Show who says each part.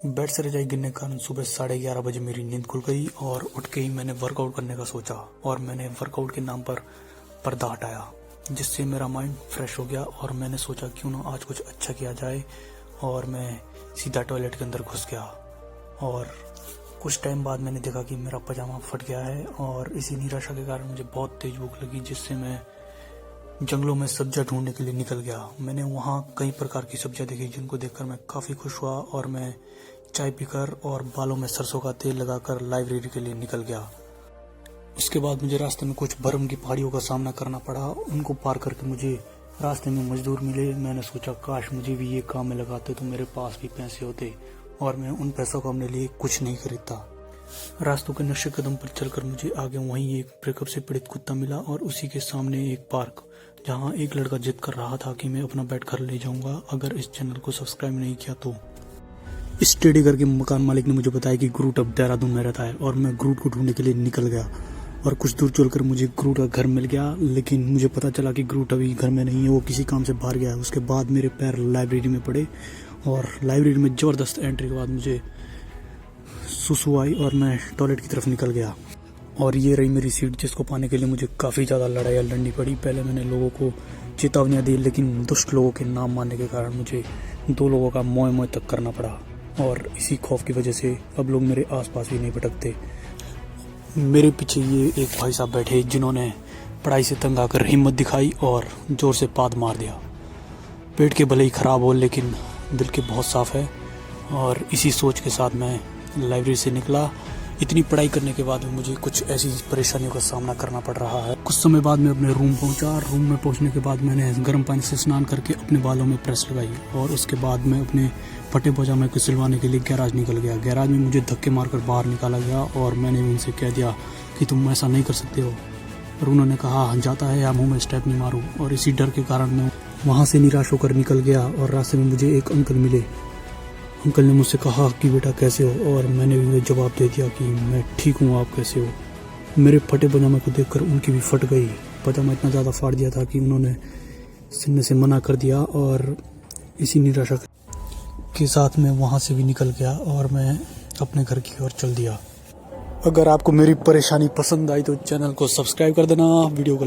Speaker 1: Bed से रजाई गिरने के कारण सुबह 11:30 बजे मेरी नींद खुल गई और उठ के ही मैंने वर्कआउट करने का सोचा और मैंने वर्कआउट के नाम पर पर्दा हटाया, जिससे मेरा माइंड फ्रेश हो गया और मैंने सोचा क्यों ना आज कुछ अच्छा किया जाए। और मैं सीधा टॉयलेट के अंदर घुस गया और कुछ टाइम बाद मैंने देखा कि मेरा पजामा फट गया है और इसी निराशा के कारण मुझे बहुत तेज भूख लगी, जिससे मैं जंगलों में सब्जियां ढूंढने के लिए निकल गया। मैंने वहाँ कई प्रकार की सब्जियां देखी जिनको देखकर मैं काफ़ी खुश हुआ और मैं चाय पीकर और बालों में सरसों का तेल लगाकर लाइब्रेरी के लिए निकल गया। उसके बाद मुझे रास्ते में कुछ बर्फ की पहाड़ियों का सामना करना पड़ा। उनको पार करके मुझे रास्ते में मजदूर मिले। मैंने सोचा काश मुझे भी ये काम में लगाते तो मेरे पास भी पैसे होते और मैं उन पैसों को अपने लिए कुछ नहीं खरीदता। रास्तों के नक्शे कदम पर चलकर मुझे आगे वहीं एक ब्रेकअप से पीड़ित कुत्ता मिला और उसी के सामने एक पार्क, जहां एक लड़का जिद कर रहा था कि मैं अपना बेड घर ले जाऊंगा अगर इस चैनल को सब्सक्राइब नहीं किया तो। इस टेढ़े घर के मकान मालिक ने मुझे बताया कि ग्रूट अब देहरादून में रहता है और मैं ग्रूट को ढूंढने के लिए निकल गया और कुछ दूर चलकर मुझे ग्रूट का घर मिल गया। लेकिन मुझे पता चला कि ग्रूट अभी घर में नहीं है, वो किसी काम से बाहर गया है। उसके बाद मेरे पैर लाइब्रेरी में पड़े और लाइब्रेरी में ज़बरदस्त एंट्री के बाद मुझे सुसु आई और मैं टॉयलेट की तरफ निकल गया। और ये रही मेरी सीट, जिसको पाने के लिए मुझे काफ़ी ज़्यादा लड़ाइयाँ लड़नी पड़ी। पहले मैंने लोगों को चेतावनियाँ दी, लेकिन दुष्ट लोगों के नाम मानने के कारण मुझे 2 लोगों का मोए मोए तक करना पड़ा और इसी खौफ की वजह से अब लोग मेरे आसपास भी नहीं भटकते। मेरे पीछे ये एक भाई साहब बैठे जिन्होंने पढ़ाई से तंग आकर हिम्मत दिखाई और ज़ोर से पाद मार दिया। पेट के भले ही ख़राब हो लेकिन दिल के बहुत साफ़ है और इसी सोच के साथ मैं लाइब्रेरी से निकला। इतनी पढ़ाई करने के बाद भी मुझे कुछ ऐसी परेशानियों का सामना करना पड़ रहा है। कुछ समय बाद मैं अपने रूम पहुंचा। रूम में पहुंचने के बाद मैंने गर्म पानी से स्नान करके अपने बालों में प्रेस लगाई और उसके बाद मैं अपने फटे पजामे को सिलवाने के लिए गैराज निकल गया। गैराज में मुझे धक्के मारकर बाहर निकाला गया और मैंने उनसे कह दिया कि तुम ऐसा नहीं कर सकते हो और उन्होंने कहा जाता है या मुँह में स्टेप नहीं मारूँ। और इसी डर के कारण मैं वहाँ से निराश होकर निकल गया और रास्ते में मुझे एक अंकल मिले। अंकल ने मुझसे कहा कि बेटा कैसे हो, और मैंने भी जवाब दे दिया कि मैं ठीक हूँ, आप कैसे हो। मेरे फटे पजामे को देखकर उनकी भी फट गई। पजामा इतना ज़्यादा फाड़ दिया था कि उन्होंने सिलने से मना कर दिया और इसी निराशा के साथ मैं वहाँ से भी निकल गया और मैं अपने घर की ओर चल दिया। अगर आपको मेरी परेशानी पसंद आई तो चैनल को सब्सक्राइब कर देना, वीडियो को